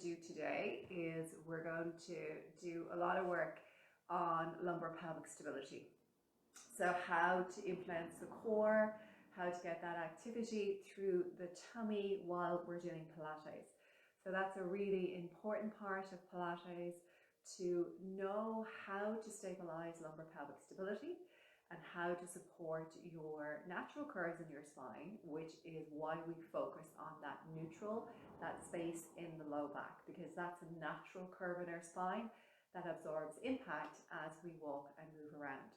do today is we're going to do a lot of work on lumbar pelvic stability. So how to influence the core, how to get that activity through the tummy while we're doing Pilates. So that's a really important part of Pilates, to know how to stabilize lumbar pelvic stability and how to support your natural curves in your spine, which is why we focus on that neutral, that space in the low back, because that's a natural curve in our spine that absorbs impact as we walk and move around.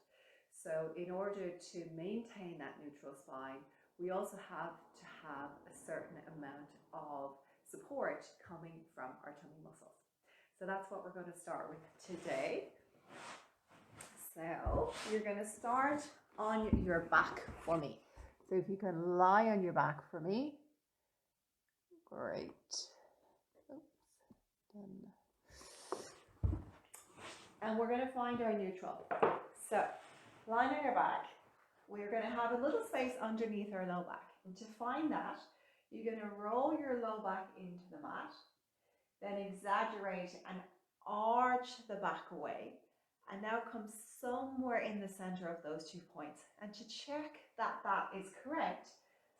So in order to maintain that neutral spine, we also have to have a certain amount of support coming from our tummy muscles. So that's what we're going to start with today. So you're going to start on your back for me. So if you can lie on your back for me. Great. Oops. Done. And we're going to find our neutral. So lying on your back, we're going to have a little space underneath our low back. And to find that, you're going to roll your low back into the mat, then exaggerate and arch the back away, and now come somewhere in the center of those 2 points. And to check that that is correct,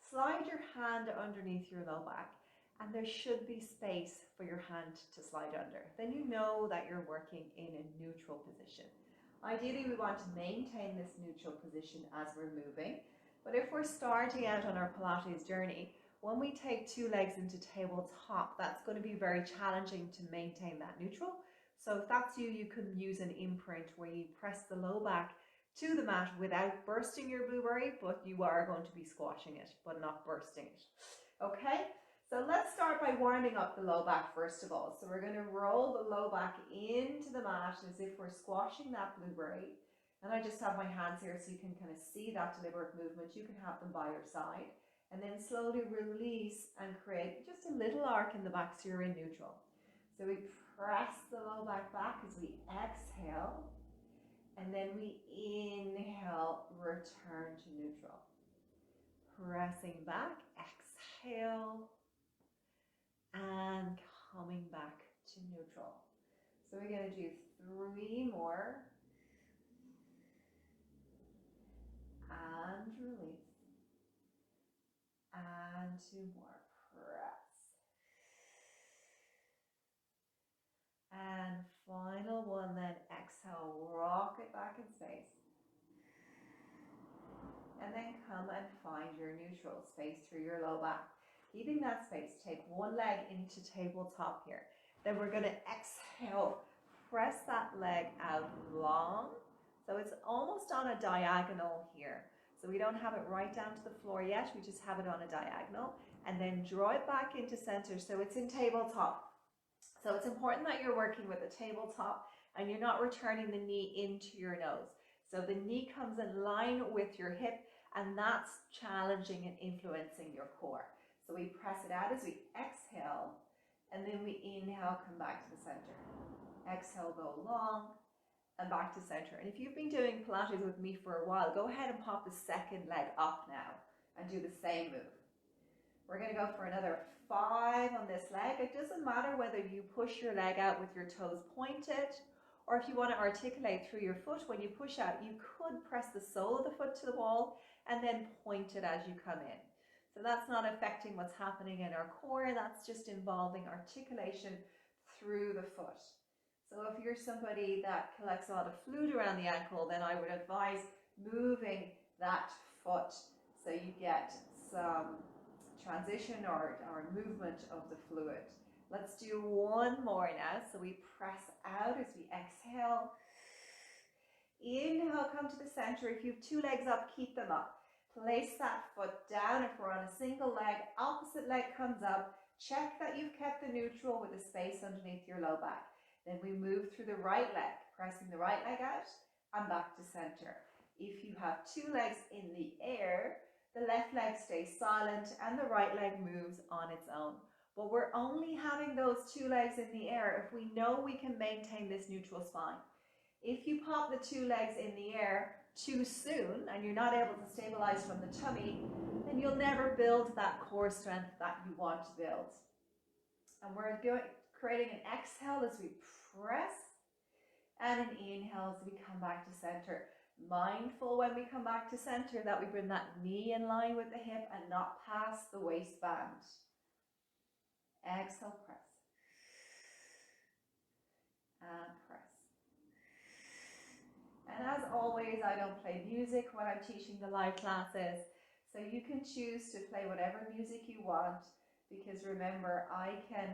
slide your hand underneath your low back, and there should be space for your hand to slide under. Then you know that you're working in a neutral position. Ideally, we want to maintain this neutral position as we're moving, but if we're starting out on our Pilates journey, when we take 2 legs into tabletop, that's going to be very challenging to maintain that neutral. So if that's you, you can use an imprint where you press the low back to the mat without bursting your blueberry, but you are going to be squashing it, but not bursting it. Okay, so let's start by warming up the low back first of all. So we're going to roll the low back into the mat as if we're squashing that blueberry. And I just have my hands here so you can kind of see that deliberate movement. You can have them by your side. And then slowly release and create just a little arc in the back so you're in neutral. So we press the low back as we exhale, and then we inhale, return to neutral. Pressing back, exhale, and coming back to neutral. So we're going to do 3 more, and release. And 2 more, press. And final one, then exhale, rock it back in space. And then come and find your neutral space through your low back. Keeping that space, take 1 leg into tabletop here. Then we're going to exhale, press that leg out long. So it's almost on a diagonal here. So we don't have it right down to the floor yet, we just have it on a diagonal, and then draw it back into center so it's in tabletop. So it's important that you're working with a tabletop and you're not returning the knee into your nose. So the knee comes in line with your hip, and that's challenging and influencing your core. So we press it out as we exhale, and then we inhale, come back to the center. Exhale, go long, and back to center. And if you've been doing Pilates with me for a while, go ahead and pop the second leg up now and do the same move. We're going to go for another 5 on this leg. It doesn't matter whether you push your leg out with your toes pointed, or if you want to articulate through your foot when you push out, you could press the sole of the foot to the wall and then point it as you come in. So that's not affecting what's happening in our core, that's just involving articulation through the foot. So if you're somebody that collects a lot of fluid around the ankle, then I would advise moving that foot so you get some transition or movement of the fluid. Let's do 1 more now. So we press out as we exhale. Inhale, come to the center. If you have 2 legs up, keep them up. Place that foot down. If we're on a single leg, opposite leg comes up. Check that you've kept the neutral with the space underneath your low back. Then we move through the right leg, pressing the right leg out and back to center. If you have 2 legs in the air, the left leg stays silent and the right leg moves on its own. But we're only having those 2 legs in the air if we know we can maintain this neutral spine. If you pop the 2 legs in the air too soon and you're not able to stabilize from the tummy, then you'll never build that core strength that you want to build. And we're creating an exhale as we press and an inhale as we come back to center. Mindful when we come back to center that we bring that knee in line with the hip and not past the waistband. Exhale, press. And press. And as always, I don't play music when I'm teaching the live classes, so you can choose to play whatever music you want, because remember, I can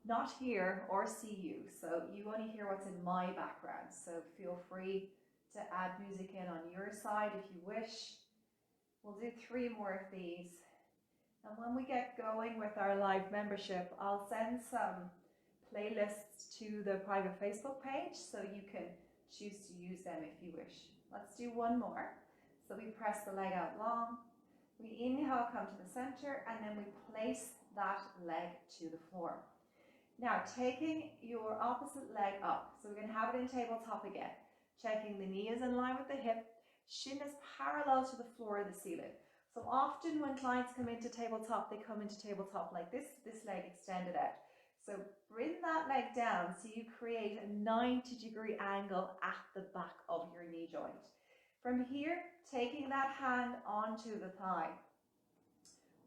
not hear or see you, so you only hear what's in my background. So feel free to add music in on your side if you wish. We'll do 3 more of these. And when we get going with our live membership, I'll send some playlists to the private Facebook page, so you can choose to use them if you wish. Let's do 1 more. So we press the leg out long. We inhale, come to the center, and then we place that leg to the floor. Now, taking your opposite leg up. So we're going to have it in tabletop again. Checking the knee is in line with the hip. Shin is parallel to the floor of the ceiling. So often when clients come into tabletop, they come into tabletop like this leg extended out. So bring that leg down so you create a 90-degree angle at the back of your knee joint. From here, taking that hand onto the thigh.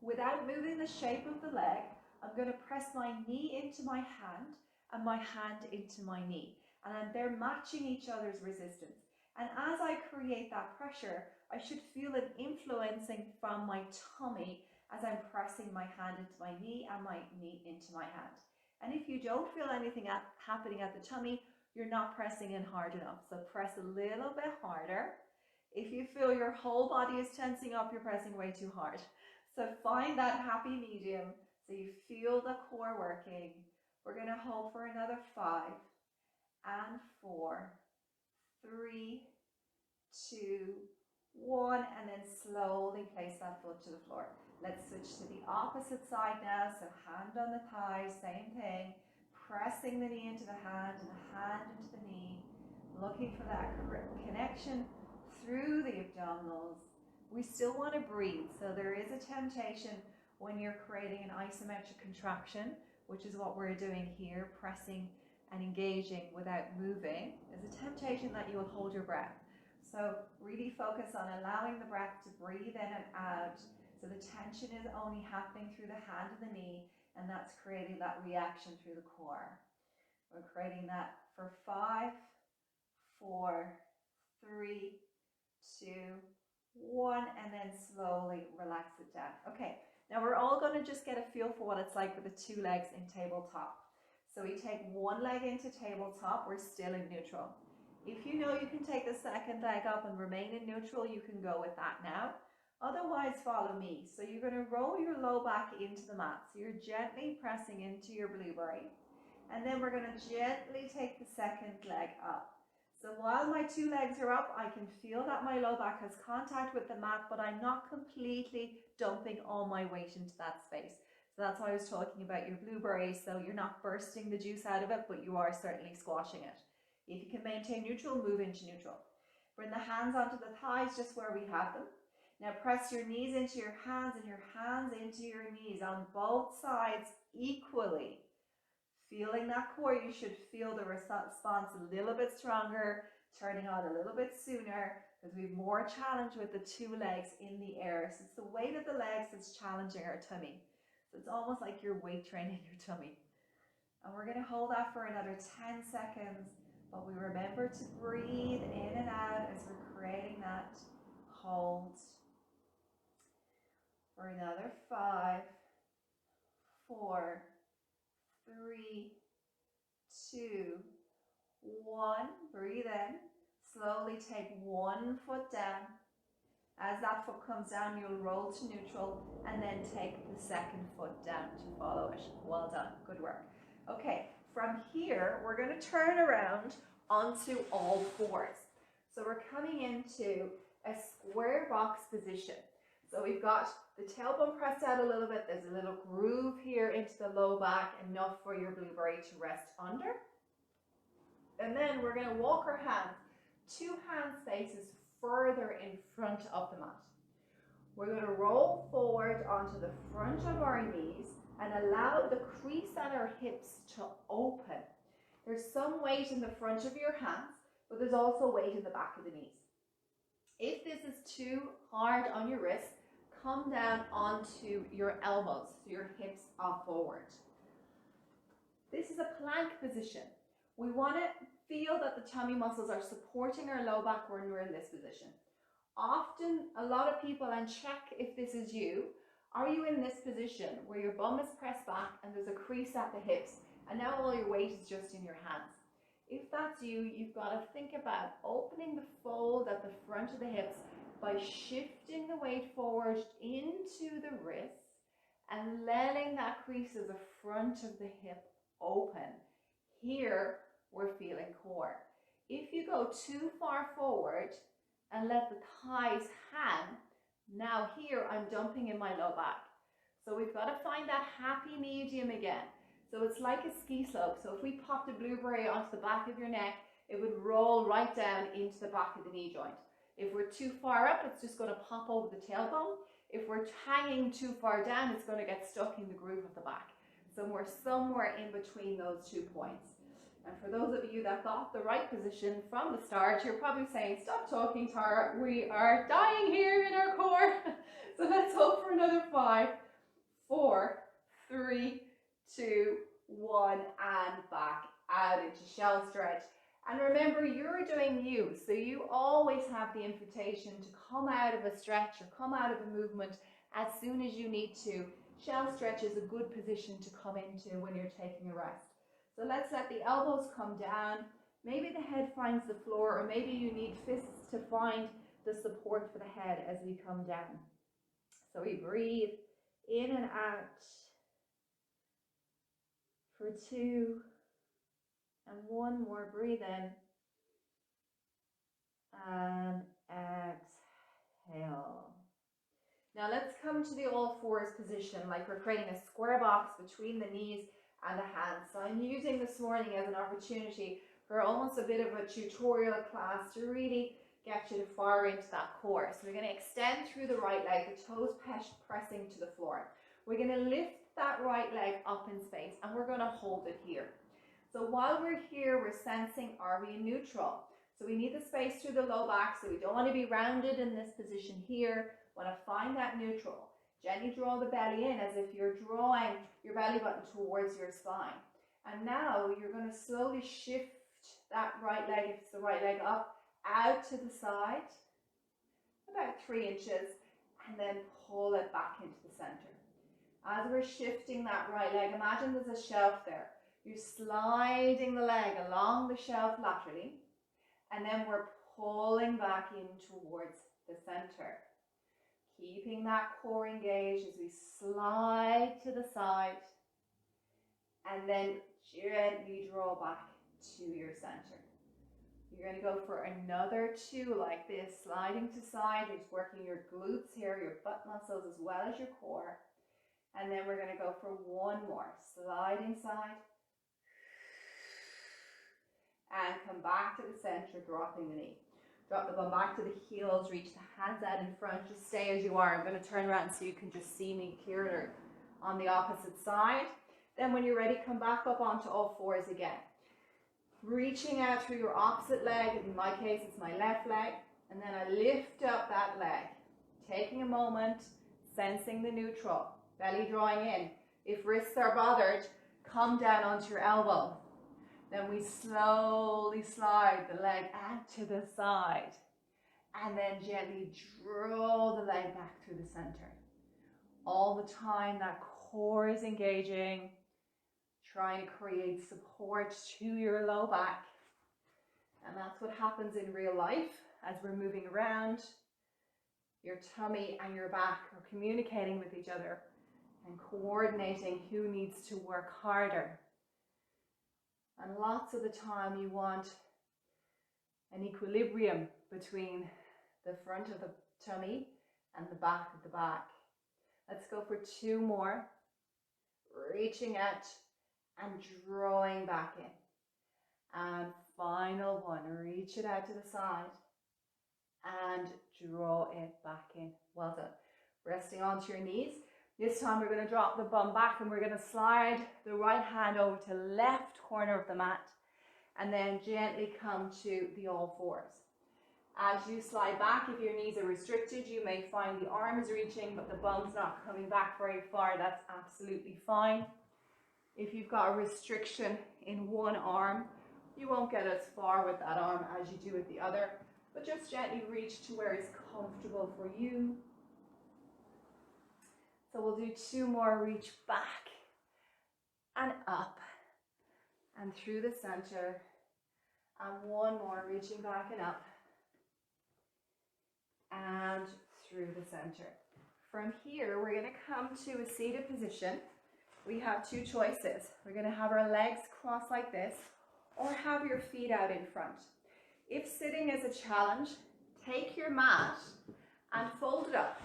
Without moving the shape of the leg, I'm going to press my knee into my hand and my hand into my knee. And they're matching each other's resistance. And as I create that pressure, I should feel it influencing from my tummy as I'm pressing my hand into my knee and my knee into my hand. And if you don't feel anything happening at the tummy, you're not pressing in hard enough. So press a little bit harder. If you feel your whole body is tensing up, you're pressing way too hard. So find that happy medium so you feel the core working. We're going to hold for another 5 and 4, 3, 2, 1, and then slowly place that foot to the floor. Let's switch to the opposite side now. So hand on the thigh, same thing. Pressing the knee into the hand and the hand into the knee. Looking for that connection through the abdominals. We still want to breathe. So there is a temptation when you're creating an isometric contraction, which is what we're doing here, pressing and engaging without moving. There's a temptation that you will hold your breath. So really focus on allowing the breath to breathe in and out. So the tension is only happening through the hand and the knee, and that's creating that reaction through the core. We're creating that for 5, 4, 3, 2, 1, and then slowly relax it down. Okay, now we're all going to just get a feel for what it's like with the 2 legs in tabletop. So we take 1 leg into tabletop, we're still in neutral. If you know you can take the second leg up and remain in neutral, you can go with that now. Otherwise, follow me. So you're going to roll your low back into the mat. So you're gently pressing into your blueberry. And then we're going to gently take the second leg up. So while my 2 legs are up, I can feel that my low back has contact with the mat, but I'm not completely dumping all my weight into that space. So that's why I was talking about your blueberry. So you're not bursting the juice out of it, but you are certainly squashing it. If you can maintain neutral, move into neutral. Bring the hands onto the thighs just where we have them. Now press your knees into your hands and your hands into your knees on both sides equally. Feeling that core, you should feel the response a little bit stronger, turning on a little bit sooner, because we have more challenge with the 2 legs in the air. So it's the weight of the legs that's challenging our tummy. So it's almost like you're weight training your tummy. And we're going to hold that for another 10 seconds. But we remember to breathe in and out as we're creating that hold. For another 5, 4, 3, 2, 1. Breathe in. Slowly take 1 foot down. As that foot comes down, you'll roll to neutral and then take the second foot down to follow it. Well done. Good work. Okay, from here, we're going to turn around onto all 4s. So we're coming into a square box position. So we've got the tailbone pressed out a little bit. There's a little groove here into the low back, enough for your blueberry to rest under. And then we're going to walk our hands 2 hand spaces further in front of the mat. We're going to roll forward onto the front of our knees, and allow the crease at our hips to open. There's some weight in the front of your hands, but there's also weight in the back of the knees. If this is too hard on your wrists, come down onto your elbows, so your hips are forward. This is a plank position. We want to feel that the tummy muscles are supporting our low back when we're in this position. Often, a lot of people, and check if this is you, are you in this position where your bum is pressed back and there's a crease at the hips, and now all your weight is just in your hands? If that's you, you've got to think about opening the fold at the front of the hips by shifting the weight forward into the wrists and letting that crease of the front of the hip open. Here, we're feeling core. If you go too far forward and let the thighs hang, now here I'm dumping in my low back. So we've got to find that happy medium again. So it's like a ski slope. So if we popped a blueberry onto the back of your neck, it would roll right down into the back of the knee joint. If we're too far up, it's just going to pop over the tailbone. If we're hanging too far down, it's going to get stuck in the groove of the back. So we're somewhere in between those 2 points. And for those of you that got the right position from the start, you're probably saying, stop talking, Tara, we are dying here in our core. So let's hope for another 5, 4, 3, 2, 1, and back out into shell stretch. And remember, you're doing you, so you always have the invitation to come out of a stretch or come out of a movement as soon as you need to. Shell stretch is a good position to come into when you're taking a rest. So let's let the elbows come down. Maybe the head finds the floor, or maybe you need fists to find the support for the head as we come down. So we breathe in and out for 2, and 1 more. Breathe in and exhale. Now let's come to the all fours position, like we're creating a square box between the knees and the hands. So I'm using this morning as an opportunity for almost a bit of a tutorial class to really get you to fire into that core. So we're going to extend through the right leg, the toes pressing to the floor. We're going to lift that right leg up in space, and we're going to hold it here. So while we're here, we're sensing, are we neutral? So we need the space through the low back, so we don't want to be rounded in this position here. We want to find that neutral. Gently draw the belly in as if you're drawing your belly button towards your spine. And now you're going to slowly shift that right leg, if it's the right leg, up, out to the side, about 3 inches, and then pull it back into the center. As we're shifting that right leg, imagine there's a shelf there. You're sliding the leg along the shelf laterally, and then we're pulling back in towards the center. Keeping that core engaged as we slide to the side, and then gently draw back to your center. You're going to go for another 2 like this, sliding to side. It's working your glutes here, your butt muscles as well as your core. And then we're going to go for 1 more, sliding side. And come back to the center, dropping the knee. Drop the bum back to the heels, reach the hands out in front, just stay as you are. I'm going to turn around so you can just see me clearer on the opposite side. Then when you're ready, come back up onto all fours again. Reaching out through your opposite leg, in my case it's my left leg, and then I lift up that leg. Taking a moment, sensing the neutral, belly drawing in. If wrists are bothered, come down onto your elbow. Then we slowly slide the leg out to the side, and then gently draw the leg back through the center. All the time that core is engaging, trying to create support to your low back. And that's what happens in real life as we're moving around. Your tummy and your back are communicating with each other and coordinating who needs to work harder. And lots of the time you want an equilibrium between the front of the tummy and the back of the back. Let's go for 2 more. Reaching out and drawing back in. And final 1, reach it out to the side and draw it back in. Well done. Resting onto your knees. This time we're going to drop the bum back and we're going to slide the right hand over to left corner of the mat and then gently come to the all fours. As you slide back, if your knees are restricted, you may find the arm is reaching but the bum's not coming back very far. That's absolutely fine. If you've got a restriction in one arm, you won't get as far with that arm as you do with the other, but just gently reach to where it's comfortable for you. So we'll do 2 more, reach back and up and through the center, and 1 more, reaching back and up and through the center. From here, we're going to come to a seated position. We have 2 choices. We're going to have our legs crossed like this, or have your feet out in front. If sitting is a challenge, take your mat and fold it up.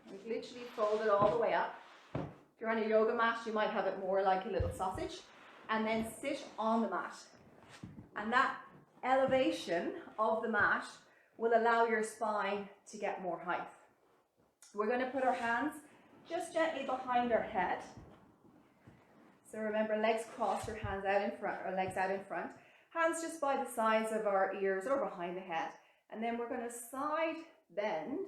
Like literally fold it all the way up. If you're on a yoga mat, you might have it more like a little sausage. And then sit on the mat. And that elevation of the mat will allow your spine to get more height. We're going to put our hands just gently behind our head. So remember, legs crossed, your hands out in front, or legs out in front. Hands just by the sides of our ears or behind the head. And then we're going to side bend,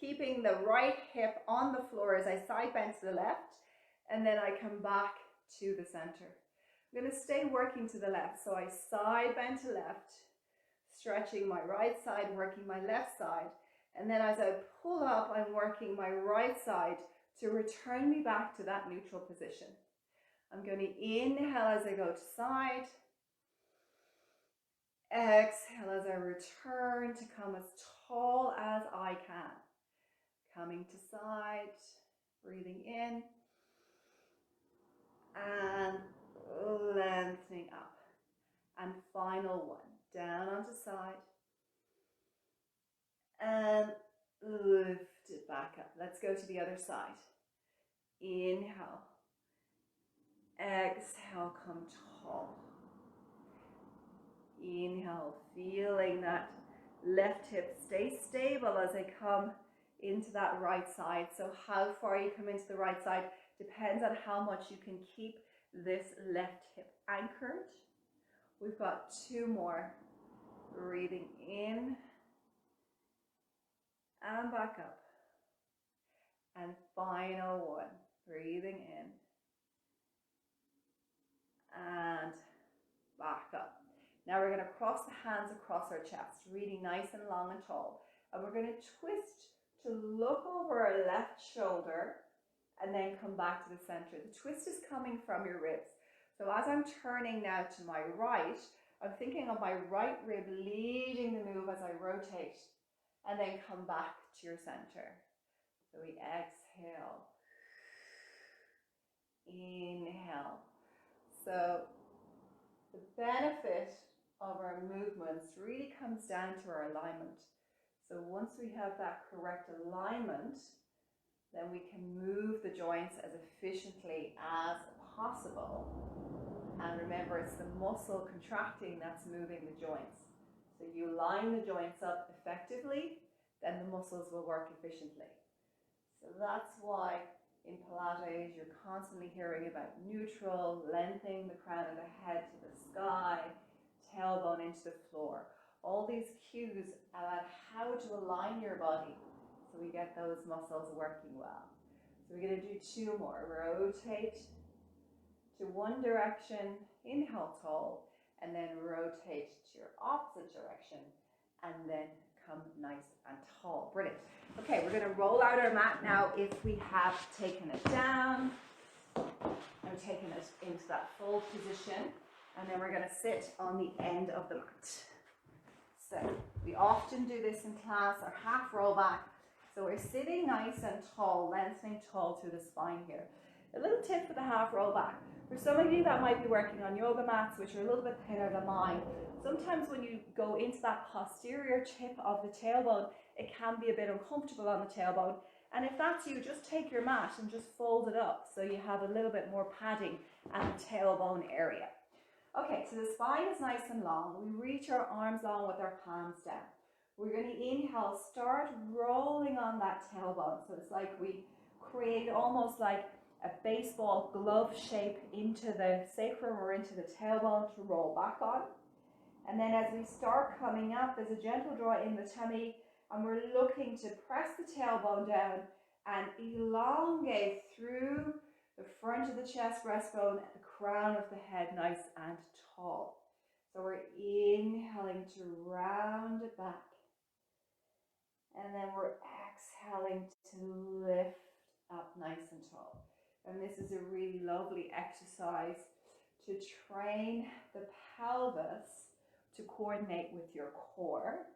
keeping the right hip on the floor as I side bend to the left, and then I come back to the center. I'm going to stay working to the left, so I side bend to left, stretching my right side, working my left side, and then as I pull up, I'm working my right side to return me back to that neutral position. I'm going to inhale as I go to side, exhale as I return to come as tall as I can. Coming to side, breathing in, and lengthening up. And final one, down onto side, and lift it back up. Let's go to the other side. Inhale, exhale, come tall. Inhale, feeling that left hip stay stable as I come into that right side. So how far you come into the right side depends on how much you can keep this left hip anchored. We've got 2 more. Breathing in and back up. And final one. Breathing in and back up. Now we're going to cross the hands across our chest, really nice and long and tall. And we're going to twist to look over our left shoulder and then come back to the center. The twist is coming from your ribs. So as I'm turning now to my right, I'm thinking of my right rib leading the move as I rotate and then come back to your center. So we exhale, inhale. So the benefit of our movements really comes down to our alignment. So once we have that correct alignment, then we can move the joints as efficiently as possible. And remember, it's the muscle contracting that's moving the joints. So you line the joints up effectively, then the muscles will work efficiently. So that's why in Pilates you're constantly hearing about neutral, lengthening the crown of the head to the sky, tailbone into the floor. All these cues about how to align your body so we get those muscles working well. So we're going to do 2 more. Rotate to one direction, inhale tall, and then rotate to your opposite direction, and then come nice and tall. Brilliant. Okay, we're going to roll out our mat now if we have taken it down and taken it into that full position, and then we're going to sit on the end of the mat. So we often do this in class, our half roll back. So we're sitting nice and tall, lengthening tall through the spine here. A little tip for the half roll back. For some of you that might be working on yoga mats, which are a little bit thinner than mine, sometimes when you go into that posterior tip of the tailbone, it can be a bit uncomfortable on the tailbone. And if that's you, just take your mat and just fold it up so you have a little bit more padding at the tailbone area. Okay, so the spine is nice and long. We reach our arms long with our palms down. We're going to inhale, start rolling on that tailbone. So it's like we create almost like a baseball glove shape into the sacrum or into the tailbone to roll back on. And then as we start coming up, there's a gentle draw in the tummy, and we're looking to press the tailbone down and elongate through the front of the chest, breastbone, the crown of the head, nice and tall. So we're inhaling to round it back. And then we're exhaling to lift up nice and tall. And this is a really lovely exercise to train the pelvis to coordinate with your core,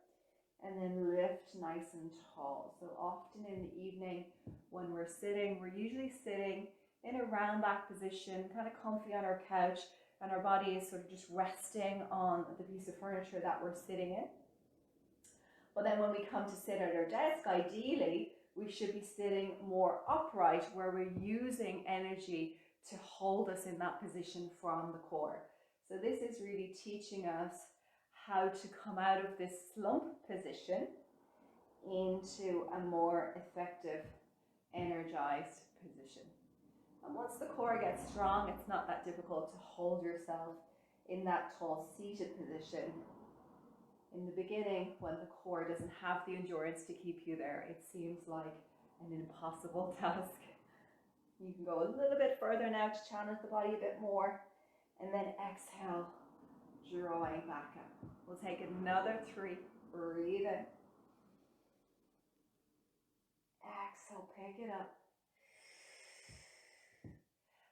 and then lift nice and tall. So often in the evening when we're sitting, we're usually sitting in a round back position, kind of comfy on our couch, and our body is sort of just resting on the piece of furniture that we're sitting in. But then when we come to sit at our desk, ideally, we should be sitting more upright, where we're using energy to hold us in that position from the core. So this is really teaching us how to come out of this slump position into a more effective, energized position. And once the core gets strong, it's not that difficult to hold yourself in that tall seated position. In the beginning, when the core doesn't have the endurance to keep you there, it seems like an impossible task. You can go a little bit further now to challenge the body a bit more, and then exhale, drawing back up. We'll take another 3, breathe in. Exhale, pick it up.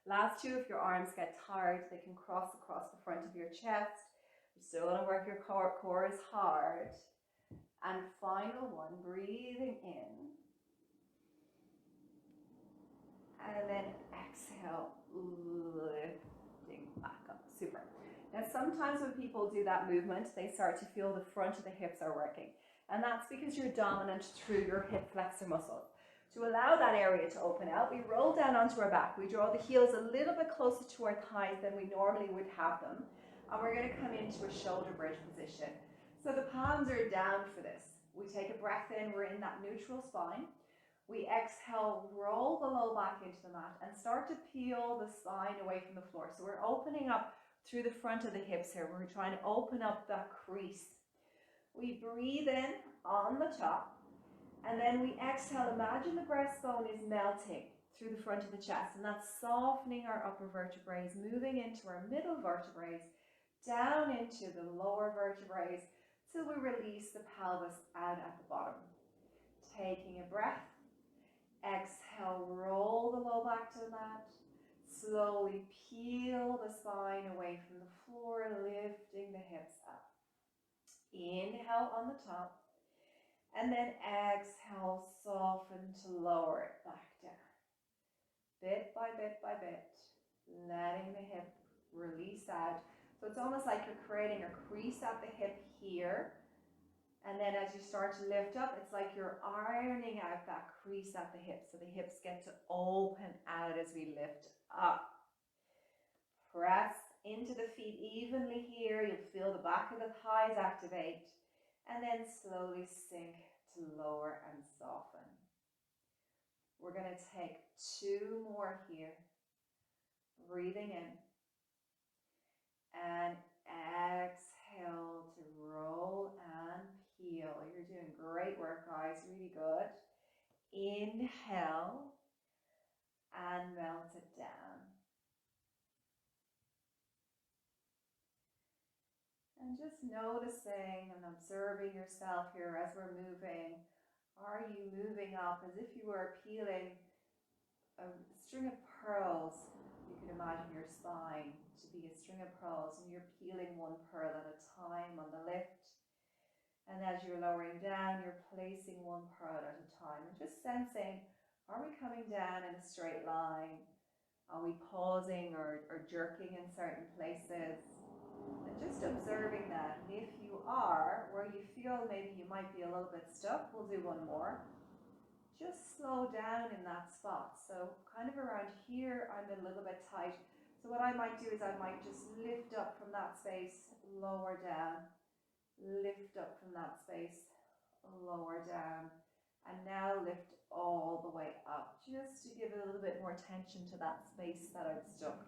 Last 2, if your arms get tired, they can cross across the front of your chest. You still want to work your core is hard. And final 1, breathing in. And then exhale, lifting back up. Super. Now sometimes when people do that movement, they start to feel the front of the hips are working. And that's because you're dominant through your hip flexor muscle. To allow that area to open out, we roll down onto our back. We draw the heels a little bit closer to our thighs than we normally would have them. And we're going to come into a shoulder bridge position. So the palms are down for this. We take a breath in, we're in that neutral spine. We exhale, roll the low back into the mat and start to peel the spine away from the floor. So we're opening up through the front of the hips here. We're trying to open up that crease. We breathe in on the top, and then we exhale. Imagine the breastbone is melting through the front of the chest, and that's softening our upper vertebrae, moving into our middle vertebrae, down into the lower vertebrae, till we release the pelvis out at the bottom. Taking a breath. Exhale, roll the low back to the mat. Slowly peel the spine away from the floor, lifting the hips up. Inhale on the top, and then exhale, soften to lower it back down. Bit by bit by bit, letting the hip release out. So it's almost like you're creating a crease at the hip here. And then as you start to lift up, it's like you're ironing out that crease at the hip. So the hips get to open out as we lift up. Press into the feet evenly here. You'll feel the back of the thighs activate. And then slowly sink to lower and soften. We're going to take 2 more here. Breathing in. And exhale to roll and peel. You're doing great work, guys. Really good. Inhale and melt it down. And just noticing and observing yourself here as we're moving. Are you moving up as if you were peeling a string of pearls? You can imagine your spine to be a string of pearls, and you're peeling 1 pearl at a time on the lift. And as you're lowering down, you're placing 1 pearl at a time. And just sensing, are we coming down in a straight line? Are we pausing or jerking in certain places? And just observing that. And if you are, where you feel maybe you might be a little bit stuck, we'll do 1 more. Just slow down in that spot. So kind of around here, I'm a little bit tight. So what I might do is I might just lift up from that space, lower down. Lift up from that space, lower down, And now lift all the way up, just to give a little bit more tension to that space that I'm stuck.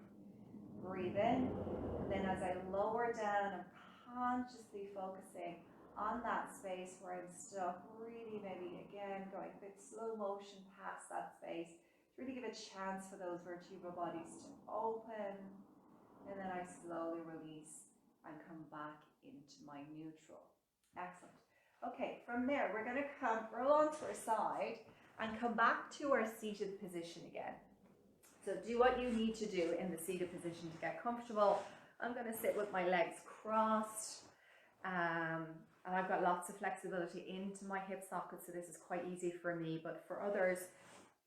Breathe in, and then as I lower down, I'm consciously focusing on that space where I'm stuck, really maybe again going a bit slow motion past that space, to really give a chance for those vertebral bodies to open, and then I slowly release and come back into my neutral. Excellent. Okay, from there we're going to roll onto our side and come back to our seated position again. So do what you need to do in the seated position to get comfortable. I'm going to sit with my legs crossed, and I've got lots of flexibility into my hip socket, so this is quite easy for me, but for others,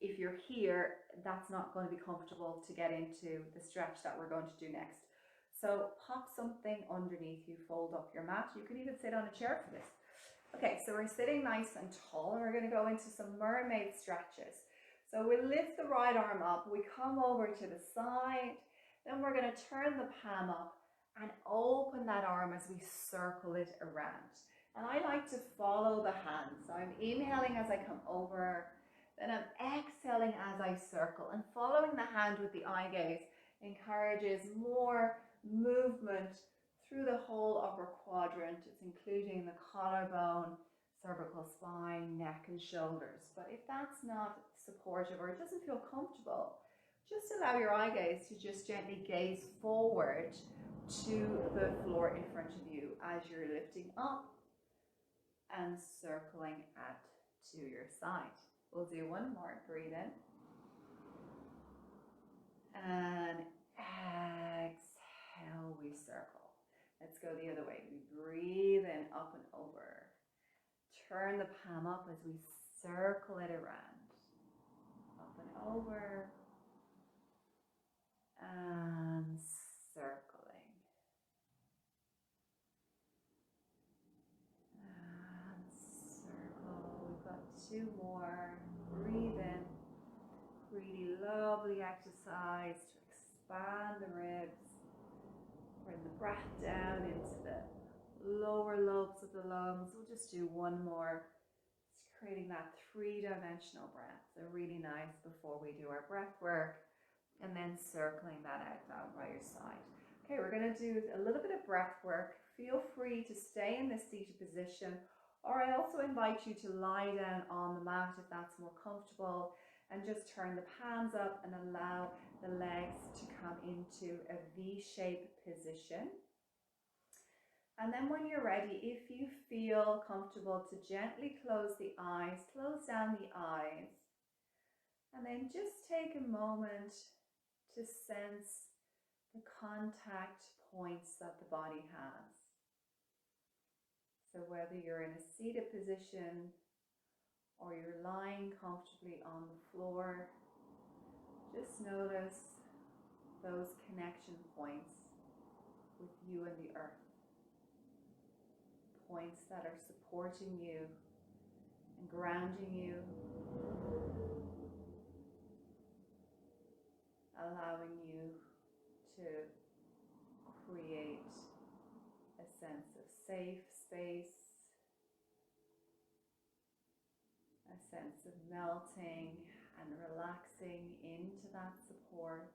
if you're here, that's not going to be comfortable to get into the stretch that we're going to do next. So pop something underneath you, fold up your mat. You can even sit on a chair for this. Okay, so we're sitting nice and tall, and we're going to go into some mermaid stretches. So we lift the right arm up, we come over to the side, then we're going to turn the palm up and open that arm as we circle it around. And I like to follow the hand. So I'm inhaling as I come over, then I'm exhaling as I circle, and following the hand with the eye gaze encourages more movement through the whole upper quadrant. It's including the collarbone, cervical spine, neck and shoulders. But if that's not supportive or it doesn't feel comfortable, just allow your eye gaze to just gently gaze forward to the floor in front of you as you're lifting up and circling to your side. We'll do one more. Breathe in. And exhale, we circle. Let's go the other way. We breathe in, up and over. Turn the palm up as we circle it around. Up and over. And circling. And circle. We've got two more. Breathe in. Really lovely exercise to expand the ribs. Bring the breath down into the lower lobes of the lungs. We'll just do one more. It's creating that three-dimensional breath. So really nice before we do our breath work. And then circling that out down by your side. Okay, we're going to do a little bit of breath work. Feel free to stay in this seated position, or I also invite you to lie down on the mat if that's more comfortable, and just turn the palms up and allow the legs to come into a V-shaped position. And then when you're ready, if you feel comfortable, to gently close the eyes, close down the eyes, and then just take a moment to sense the contact points that the body has. So whether you're in a seated position or you're lying comfortably on the floor, just notice those connection points with you and the earth. Points that are supporting you and grounding you, allowing you to create a sense of safe space, a sense of melting and relaxing into that support.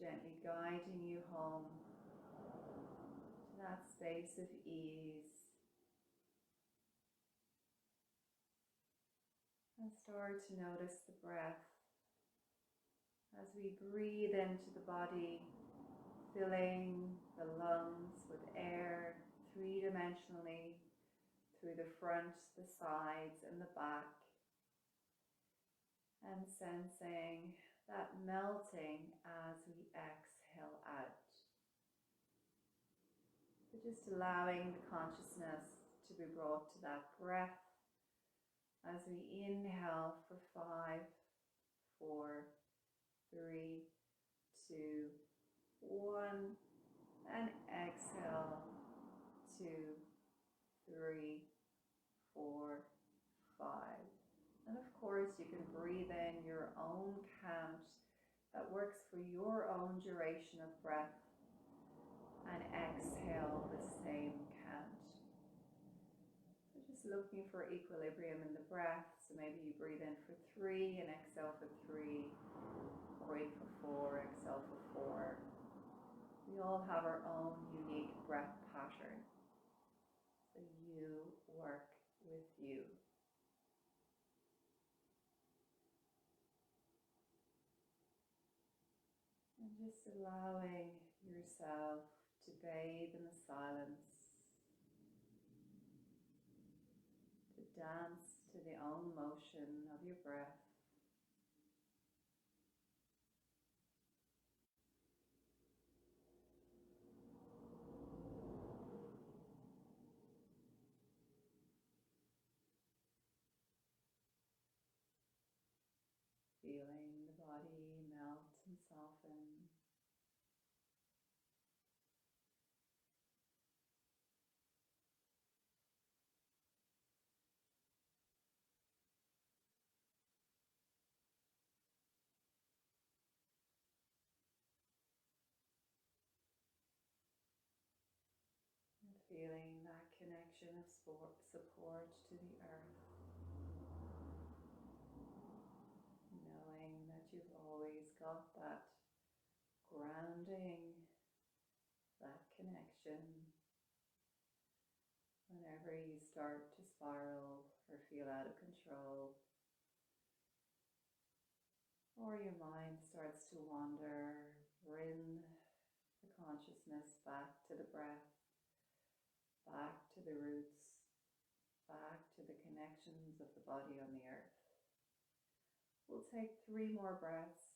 Gently guiding you home to that space of ease. And start to notice the breath as we breathe into the body, filling the lungs with air three-dimensionally through the front, the sides, and the back, and sensing that melting as we exhale out. So just allowing the consciousness to be brought to that breath as we inhale for 5, 4, 3, 2, 1, and exhale 2, 3, 4, 5. And of course, you can breathe in your own count that works for your own duration of breath, and exhale the same count. Just looking for equilibrium in the breath. So maybe you breathe in for 3 and exhale for 3. Breathe for 4, exhale for 4. We all have our own unique breath pattern. So you work with you. And just allowing yourself to bathe in the silence, to dance to the own motion of your breath. Feeling the body melt and soften. And feeling that connection of support to the earth. Knowing that you've always got that grounding, that connection. Whenever you start to spiral or feel out of control, or your mind starts to wander, bring the consciousness back to the breath, back to the roots, back to the connections of the body on the earth. We'll take 3 more breaths.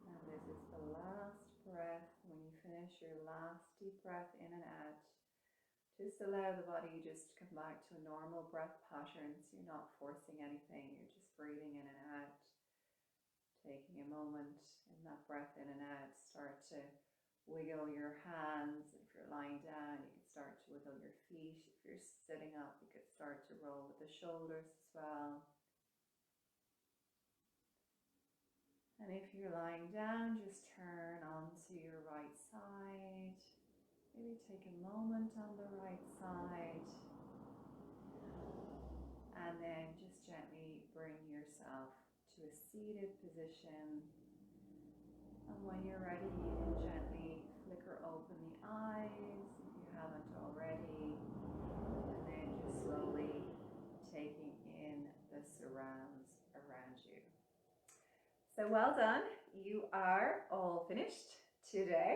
And this is the last breath. When you finish your last deep breath in and out, just allow the body just to come back to a normal breath pattern. So you're not forcing anything, you're just breathing in and out. Taking a moment in that breath in and out, start to wiggle your hands. If you're lying down, you can start to wiggle your feet. If you're sitting up, you could start to roll with the shoulders as well. And if you're lying down, just turn onto your right side. Maybe take a moment on the right side. And then just gently bring yourself to a seated position. And when you're ready, you can gently flicker open the eyes if you haven't already. And then just slowly taking in the surrounds around you. So well done. You are all finished today.